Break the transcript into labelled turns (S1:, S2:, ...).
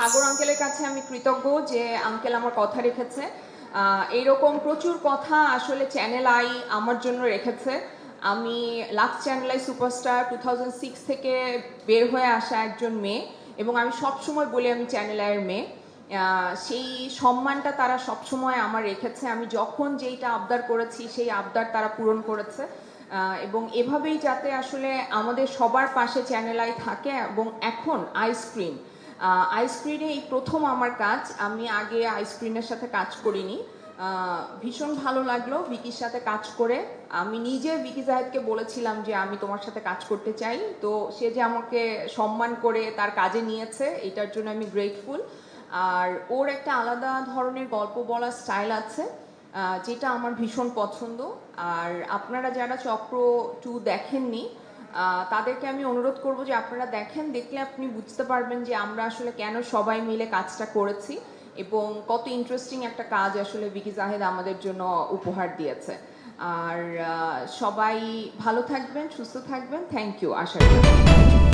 S1: সাগর আঙ্কেলের কাছে আমি কৃতজ্ঞ যে আঙ্কেল আমার কথা রেখেছে। এইরকম প্রচুর কথা আসলে চ্যানেল আই আমার জন্য রেখেছে। আমি লাক্স চ্যানেল আই সুপারস্টার 2006 থেকে বের হয়ে আসা একজন মেয়ে, এবং আমি সবসময় বলি আমি চ্যানেল আইয়ের মেয়ে। সেই সম্মানটা তারা সবসময় আমার রেখেছে। আমি যখন যেইটা আবদার করেছি সেই আবদার তারা পূরণ করেছে, এবং এভাবেই যাতে আসলে আমাদের সবার পাশে চ্যানেল আই থাকে। এবং এখন আইস্ক্রিন আইস্ক্রিনে এই প্রথম আমার কাজ, আমি আগে আইস্ক্রিনের সাথে কাজ করিনি। ভীষণ ভালো লাগলো ভিকির সাথে কাজ করে। আমি নিজে ভিকি জাহেদকে বলেছিলাম যে আমি তোমার সাথে কাজ করতে চাই, তো সে যে আমাকে সম্মান করে তার কাজে নিয়েছে এটার জন্য আমি গ্রেটফুল। আর ওর একটা আলাদা ধরনের গল্প বলার স্টাইল আছে, যেটা আমার ভীষণ পছন্দ। আর আপনারা যারা চক্র 2 দেখেননি তাদেরকে আমি অনুরোধ করব যে আপনারা দেখেন, দেখলে আপনি বুঝতে পারবেন যে আমরা আসলে কেন সবাই মিলে কাজটা করেছি এবং কত ইন্টারেস্টিং একটা কাজ আসলে ভিকি জাহেদ আমাদের জন্য উপহার দিয়েছে। আর সবাই ভালো থাকবেন, সুস্থ থাকবেন। Thank you. আশা করি